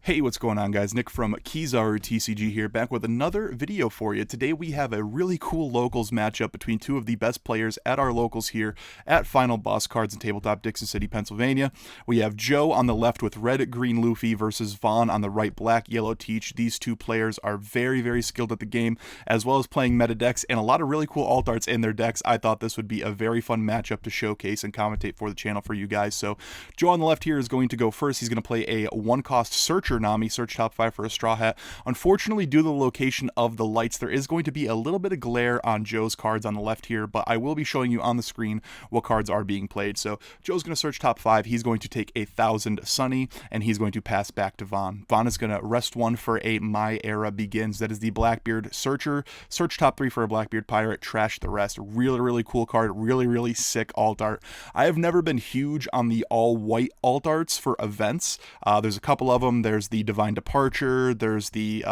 Hey, what's going on, guys? Nick from OPTCG here, back with another video for you. Today we have a really cool locals matchup between two of the best players at our locals here at Final Boss Cards and Tabletop, Dixon City, Pennsylvania. We have Joe on the left with red, green Luffy versus Vaughn on the right, black, yellow Teach. These two players are very, very skilled at the game, as well as playing meta decks and a lot of really cool alt arts in their decks. I thought this would be a very fun matchup to showcase and commentate for the channel for you guys. So Joe on the left here is going to go first. He's going to play a one-cost Searcher Nami, search top 5 for a Straw Hat. Unfortunately, due to the location of the lights, there is going to be a little bit of glare on Joe's cards on the left here, but I will be showing you on the screen what cards are being played. So Joe's going to search top 5. He's going to take a 1,000 Sunny, and he's going to pass back to Vaughn. Vaughn is going to rest one for a My Era Begins. That is the Blackbeard Searcher. Search top 3 for a Blackbeard Pirate. Trash the rest. Really, really cool card. Really, really sick alt art. I have never been huge on the all-white alt arts for events. There's a couple of them. There's the Divine Departure, there's the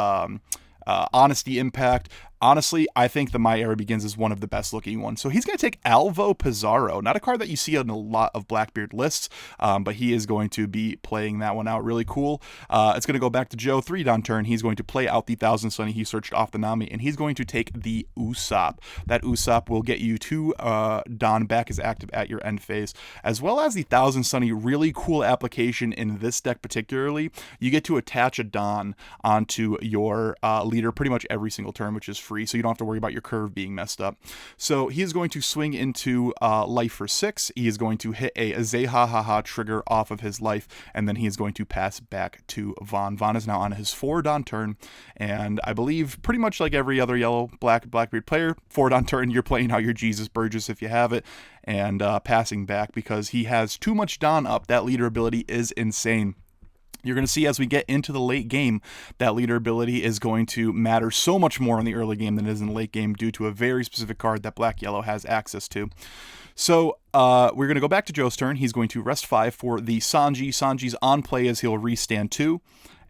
Honesty Impact. Honestly, I think the My Era Begins is one of the best looking ones. So he's going to take Alvo Pizarro, not a card that you see on a lot of Blackbeard lists, but he is going to be playing that one out. Really cool. It's going to go back to Joe, 3 Don turn. He's going to play out the 1,000 Sunny he searched off the Nami, and he's going to take the Usopp. That Usopp will get you 2 Don back as active at your end phase, as well as the 1,000 Sunny. Really cool application in this deck particularly. You get to attach a Don onto your leader pretty much every single turn, which is free, so you don't have to worry about your curve being messed up. So he is going to swing into life for 6. He is going to hit a Zehahaha trigger off of his life, and then he is going to pass back to Vaughn. Vaughn is now on his 4 Don turn, and I believe pretty much like every other yellow Blackbeard player, 4 Don turn, you're playing out your Jesus Burgess if you have it, and passing back because he has too much Don up. That leader ability is insane. You're going to see as we get into the late game, that leader ability is going to matter so much more in the early game than it is in the late game due to a very specific card that Black-Yellow has access to. So we're going to go back to Joe's turn. He's going to rest 5 for the Sanji. Sanji's on play as he'll restand 2.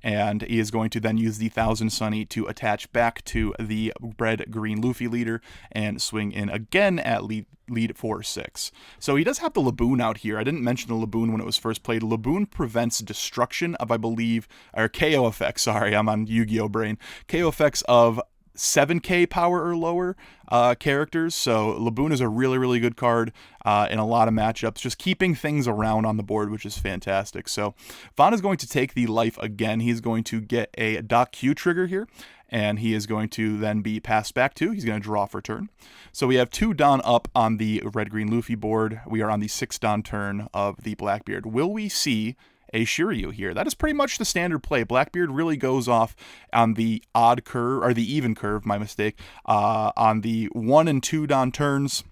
And he is going to then use the 1,000 Sunny to attach back to the red-green Luffy leader and swing in again at lead 4-6. So he does have the Laboon out here. I didn't mention the Laboon when it was first played. Laboon prevents destruction of, I believe, or KO effects. Sorry, I'm on Yu-Gi-Oh brain. KO effects of 7k power or lower characters. So Laboon is a really, really good card in a lot of matchups, just keeping things around on the board, which is fantastic. So Vaughn is going to take the life again. He's going to get a Doc Q trigger here, and he is going to then be passed back to. He's going to draw for turn. So we have 2 Don up on the red-green Luffy board. We are on the 6 Don turn of the Blackbeard. Will we see a Shiryu here? That is pretty much the standard play. Blackbeard really goes off on the odd curve, or the even curve, my mistake, on the 1 and 2 Don turns.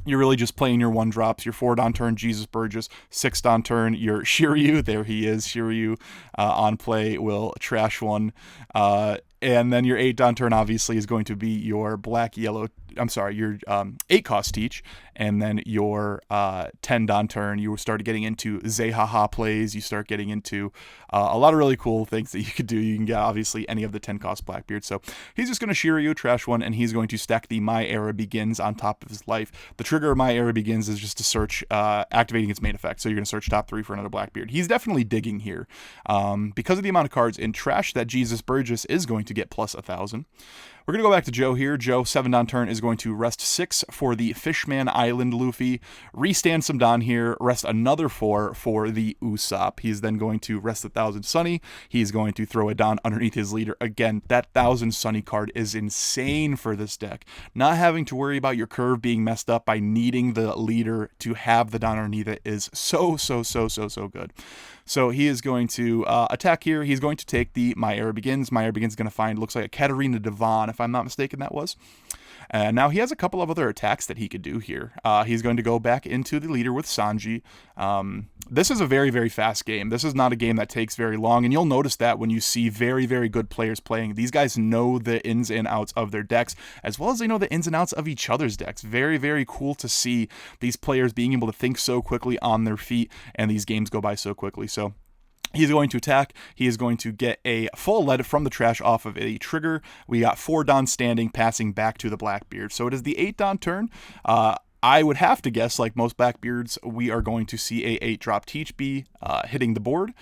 You're really just playing your 1 drops, your 4 Don turn, Jesus Burgess, 6 Don turn, your Shiryu, there he is, Shiryu on play will trash 1, and then your 8 Don turn obviously is going to be your your 8 cost Teach, and then your 10 Don turn, you start getting into Zehaha plays, you start getting into a lot of really cool things that you could do. You can get obviously any of the 10 cost Blackbeard. So he's just going to Shiryu, trash 1, and he's going to stack the My Era Begins on top of his life. The trigger of My Era Begins is just to search, activating its main effect. So you're going to search top 3 for another Blackbeard. He's definitely digging here. Because of the amount of cards in trash, that Jesus Burgess is going to get plus 1,000. We're going to go back to Joe here. Joe, 7 Don turn, is going to rest 6 for the Fishman Island Luffy, restand some Don here, rest another 4 for the Usopp. He's then going to rest 1,000 Sunny. He's going to throw a Don underneath his leader. Again, that 1,000 Sunny card is insane for this deck. Not having to worry about your curve being messed up by needing the leader to have the Don underneath it is so good. So he is going to attack here. He's going to take the My Era Begins. My Era Begins is going to find, looks like a Katarina Devon, if I'm not mistaken, that was. Now he has a couple of other attacks that he could do here. He's going to go back into the leader with Sanji. This is a very, very fast game. This is not a game that takes very long, and you'll notice that when you see very, very good players playing. These guys know the ins and outs of their decks, as well as they know the ins and outs of each other's decks. Very, very cool to see these players being able to think so quickly on their feet, and these games go by so quickly. So he's going to attack. He is going to get a full lead from the trash off of a trigger. We got 4 Don standing, passing back to the Blackbeard. So it is the 8 Don turn. I would have to guess, like most Blackbeards, we are going to see a 8-drop Teach B hitting the board.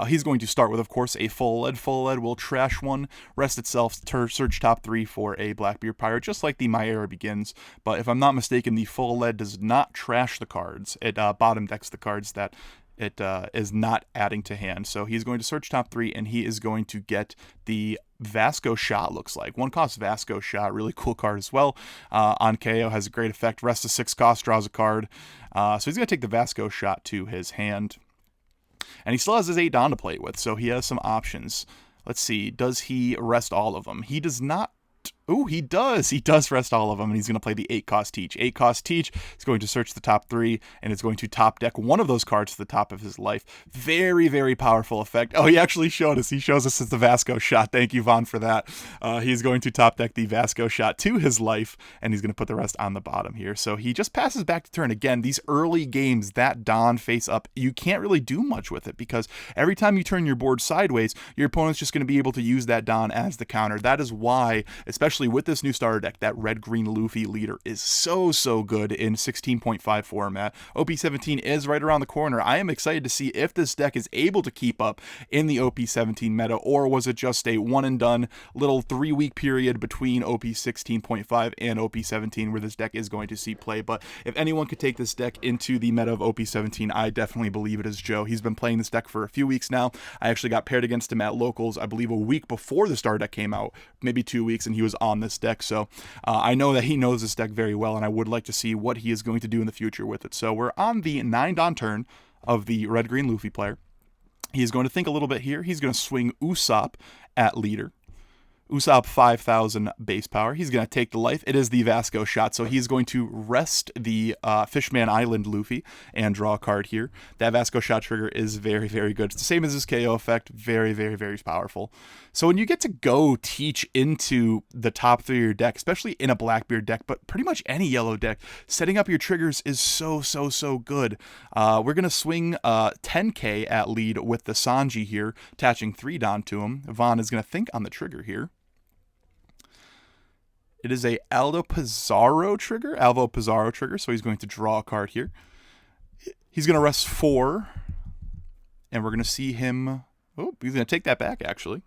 He's going to start with, of course, a full lead. Full lead will trash one, rest itself, search top 3 for a Blackbeard Pirate, just like the My Era Begins. But if I'm not mistaken, the full lead does not trash the cards. It bottom decks the cards that it is not adding to hand. So he's going to search top 3, and he is going to get the Vasco Shot, looks like. 1 cost Vasco Shot, really cool card as well. On KO, has a great effect. Rest of 6 cost, draws a card. So he's going to take the Vasco Shot to his hand. And he still has his 8 Don to play with, so he has some options. Let's see, does he rest all of them? He does not. Ooh, he does. He does rest all of them, and he's going to play the 8-cost Teach. 8-cost Teach is going to search the top 3, and it's going to top deck one of those cards to the top of his life. Very, very powerful effect. Oh, he actually showed us. He shows us as the Vasco Shot. Thank you, Vaughn, for that. He's going to top deck the Vasco Shot to his life, and he's going to put the rest on the bottom here. So he just passes back to turn. Again, these early games, that Don face up, you can't really do much with it, because every time you turn your board sideways, your opponent's just going to be able to use that Don as the counter. That is why, especially with this new starter deck, that red-green Luffy leader is so good in 16.5 format. OP17 is right around the corner. I am excited to see if this deck is able to keep up in the OP17 meta, or was it just a one-and-done little 3-week period between OP16.5 and OP17 where this deck is going to see play. But if anyone could take this deck into the meta of OP17, I definitely believe it is Joe. He's been playing this deck for a few weeks now. I actually got paired against him at Locals, I believe a week before the starter deck came out, maybe 2 weeks, and he was on this deck. So I know that he knows this deck very well, and I would like to see what he is going to do in the future with it. So we're on the 9 Don turn of the red-green Luffy player. He's going to think a little bit here. He's going to swing Usopp at leader. Usopp 5,000 base power. He's going to take the life. It is the Vasco Shot, so he's going to rest the Fishman Island Luffy and draw a card here. That Vasco Shot trigger is very, very good. It's the same as his KO effect. Very, very, very powerful. So when you get to go Teach into the top 3 of your deck, especially in a Blackbeard deck, but pretty much any yellow deck, setting up your triggers is so good. We're going to swing 10k at lead with the Sanji here, attaching 3 Don to him. Vaughn is going to think on the trigger here. It is a Alvo Pizarro trigger, so he's going to draw a card here. He's going to rest 4, and we're going to see him. Oh, he's going to take that back, actually.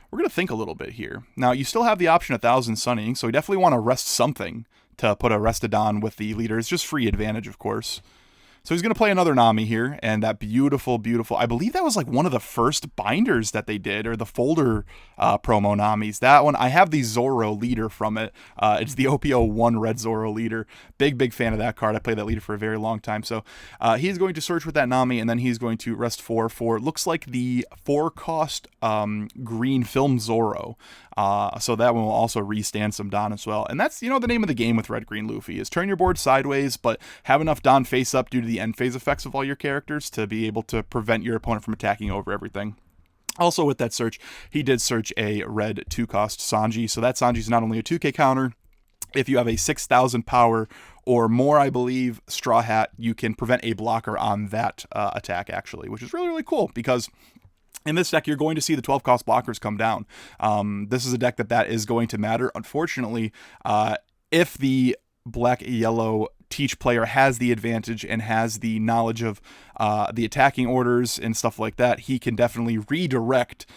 We're going to think a little bit here. Now, you still have the option of 1,000 Sunnying, so we definitely want to rest something to put a Restodon with the leader. It's just free advantage, of course. So he's going to play another Nami here, and that beautiful, I believe that was like one of the first binders that they did, or the folder promo Namis. That one, I have the Zoro leader from it. It's the OP01 Red Zoro leader. Big fan of that card. I played that leader for a very long time. So he's going to search with that Nami, and then he's going to rest 4 for, looks like the 4-cost green film Zoro. So that one will also restand some Don as well. And that's, the name of the game with red-green Luffy is turn your board sideways, but have enough Don face up due to the end phase effects of all your characters to be able to prevent your opponent from attacking over everything. Also with that search, he did search a red 2-cost Sanji. So that Sanji is not only a 2k counter. If you have a 6,000 power or more, I believe, Straw Hat, you can prevent a blocker on that attack, actually, which is really cool, because in this deck, you're going to see the 12-cost blockers come down. This is a deck that is going to matter. Unfortunately, if the black-yellow Teach player has the advantage and has the knowledge of the attacking orders and stuff like that, he can definitely redirect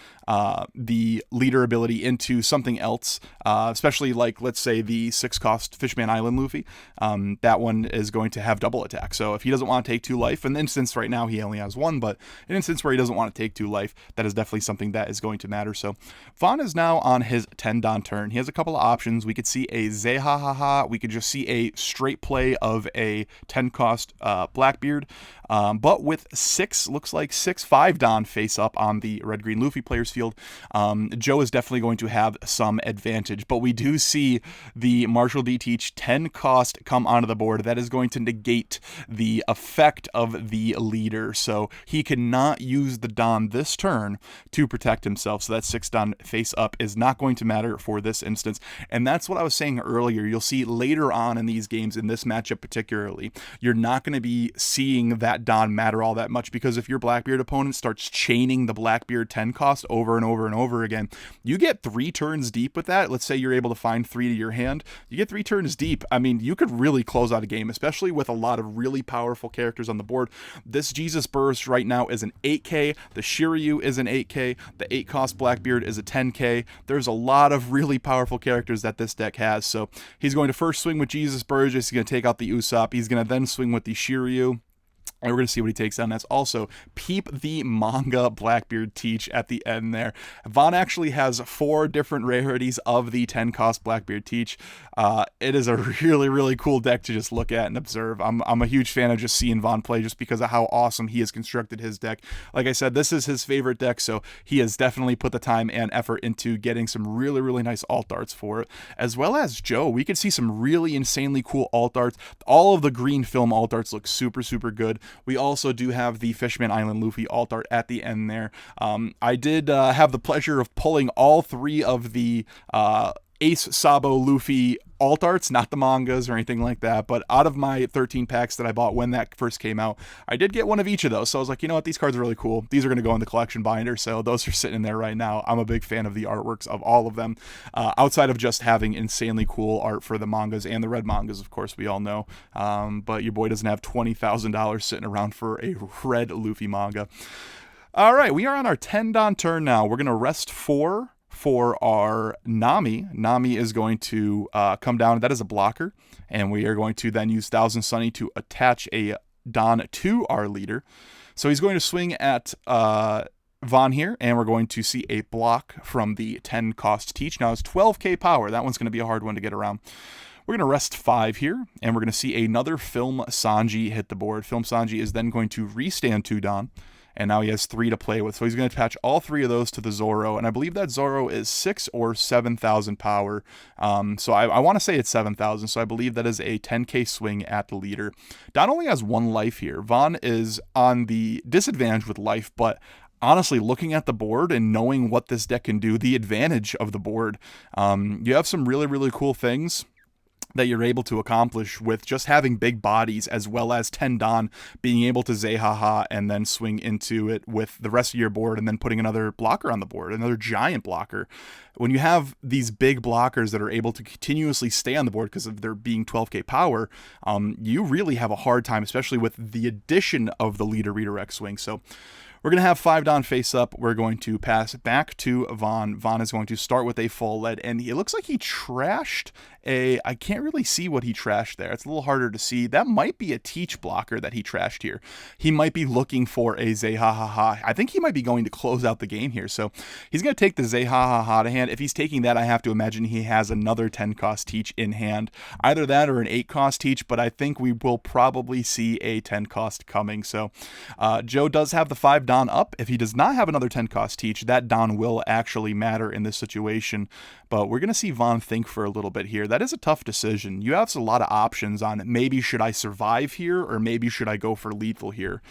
the leader ability into something else, especially like, let's say, the 6-cost Fishman Island Luffy. That one is going to have double attack. So if he doesn't want to take 2 life, in the instance right now he only has 1, but in an instance where he doesn't want to take 2 life, that is definitely something that is going to matter. So Vaughn is now on his 10 Don turn. He has a couple of options. We could see a Zehahaha. We could just see a straight play of a 10-cost Blackbeard. But with 5 Don face up on the red-green Luffy player's field, Joe is definitely going to have some advantage. But we do see the Marshall D. Teach 10 cost come onto the board. That is going to negate the effect of the leader. So he cannot use the Don this turn to protect himself. So that 6 Don face up is not going to matter for this instance. And that's what I was saying earlier. You'll see later on in these games in this matchup, matchup particularly, you're not going to be seeing that Don matter all that much, because if your Blackbeard opponent starts chaining the Blackbeard 10 cost over and over and over again, you get 3 turns deep with that. Let's say you're able to find 3 to your hand. You get 3 turns deep. I mean, you could really close out a game, especially with a lot of really powerful characters on the board. This Jesus Burst right now is an 8k. The Shiryu is an 8k. The 8 cost Blackbeard is a 10k. There's a lot of really powerful characters that this deck has. So he's going to first swing with Jesus Burgess. He's going to take out the Usopp. He's going to then swing with the Shiryu. And we're going to see what he takes down next. Also, peep the manga Blackbeard Teach at the end there. Vaughn actually has 4 different rarities of the 10 cost Blackbeard Teach. It is a really, really cool deck to just look at and observe. I'm a huge fan of just seeing Vaughn play, just because of how awesome he has constructed his deck. Like I said, this is his favorite deck, so he has definitely put the time and effort into getting some really, really nice alt arts for it. As well as Joe, we could see some really insanely cool alt arts. All of the green film alt arts look super, super good. We also do have the Fishman Island Luffy alt art at the end there. I did have the pleasure of pulling all 3 of the Ace Sabo Luffy alt arts, not the mangas or anything like that, but out of my 13 packs that I bought when that first came out, I did get one of each of those. So I was like, you know what, these cards are really cool. These are going to go in the collection binder, so those are sitting in there right now. I'm a big fan of the artworks of all of them, outside of just having insanely cool art for the mangas and the red mangas, of course, we all know. But your boy doesn't have $20,000 sitting around for a red Luffy manga. All right, we are on our 10 Don turn now. We're going to rest 4 for our Nami. Nami is going to come down. That is a blocker. And we are going to then use Thousand Sunny to attach a Don to our leader. So he's going to swing at Vaughn here. And we're going to see a block from the 10 cost Teach. Now it's 12k power. That one's going to be a hard one to get around. We're going to rest 5 here. And we're going to see another Film Sanji hit the board. Film Sanji is then going to restand 2 Don. And now he has 3 to play with. So he's going to attach all 3 of those to the Zoro. And I believe that Zoro is 6 or 7,000 power. So I want to say it's 7,000. So I believe that is a 10k swing at the leader. Don only has 1 life here. Vaughn is on the disadvantage with life, but honestly, looking at the board and knowing what this deck can do, the advantage of the board, you have some really, really cool things that you're able to accomplish with just having big bodies, as well as 10 Don being able to Zehaha and then swing into it with the rest of your board, and then putting another blocker on the board, another giant blocker. When you have these big blockers that are able to continuously stay on the board because of their being 12k power, you really have a hard time, especially with the addition of the leader redirect swing. So we're going to have 5 Don face up. We're going to pass back to Vaughn. Vaughn is going to start with a full lead, and it looks like he trashed I can't really see what he trashed there. It's a little harder to see. That might be a Teach blocker that he trashed here. He might be looking for a Zehaha. I think he might be going to close out the game here. So he's going to take the Zehaha to hand. If he's taking that, I have to imagine he has another 10 cost Teach in hand. Either that or an 8 cost Teach, but I think we will probably see a 10 cost coming. So Joe does have the 5 Don up. If he does not have another 10 cost Teach, that Don will actually matter in this situation. But we're going to see Vaughn think for a little bit here. That is a tough decision. You have a lot of options on maybe should I survive here, or maybe should I go for lethal here.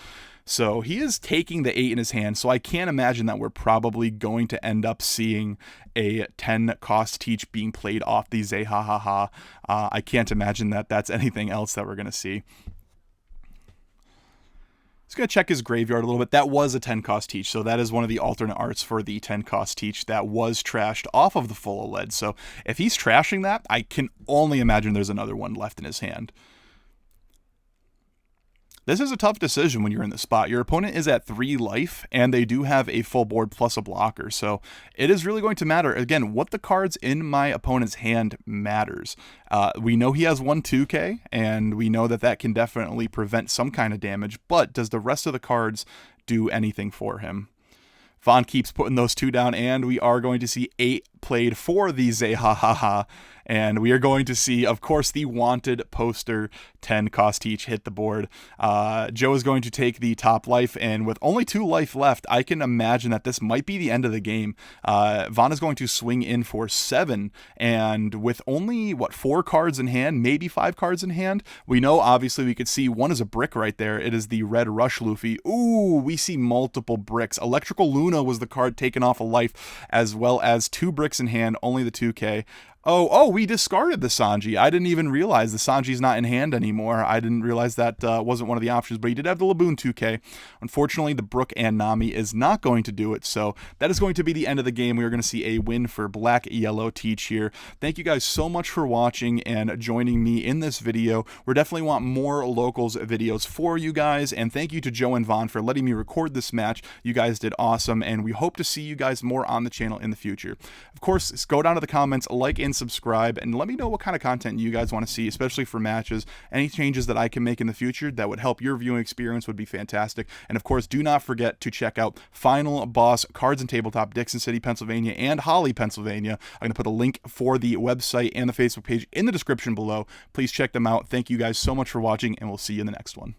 So he is taking the 8 in his hand, so I can't imagine that we're probably going to end up seeing a 10 cost Teach being played off the Zehaha. I can't imagine that that's anything else that we're going to see. Just going to check his graveyard a little bit. That was a 10 cost Teach, so that is one of the alternate arts for the 10 cost Teach that was trashed off of the full lead. So if he's trashing that, I can only imagine there's another one left in his hand. This is a tough decision when you're in the spot. Your opponent is at 3 life, and they do have a full board plus a blocker. So it is really going to matter. Again, what the cards in my opponent's hand matters. We know he has 1 2K, and we know that that can definitely prevent some kind of damage. But does the rest of the cards do anything for him? Vaughn keeps putting those 2 down, and we are going to see 8 played for the Zehaha. And we are going to see, of course, the wanted poster 10 cost Teach hit the board. Joe is going to take the top life, and with only 2 life left, I can imagine that this might be the end of the game. Vaughn is going to swing in for 7, and with only, 4 cards in hand, maybe 5 cards in hand, we know, obviously, we could see one is a brick right there. It is the Red Rush Luffy. Ooh, we see multiple bricks. Electrical Luna was the card taken off a life, as well as 2 bricks in hand, only the 2K. Oh, we discarded the Sanji. I didn't even realize the Sanji's not in hand anymore. I didn't realize that wasn't one of the options, but he did have the Laboon 2K. Unfortunately, the Brook and Nami is not going to do it, so that is going to be the end of the game. We are going to see a win for Black Yellow Teach here. Thank you guys so much for watching and joining me in this video. We definitely want more locals videos for you guys, and thank you to Joe and Vaughn for letting me record this match. You guys did awesome, and we hope to see you guys more on the channel in the future. Of course, go down to the comments, like and subscribe, and let me know what kind of content you guys want to see, especially for matches. Any changes that I can make in the future that would help your viewing experience would be fantastic. And of course, do not forget to check out Final Boss Cards and Tabletop, Dixon City, Pennsylvania, and Holly, Pennsylvania. I'm going to put a link for the website and the Facebook page in the description below. Please check them out. Thank you guys so much for watching, and we'll see you in the next one.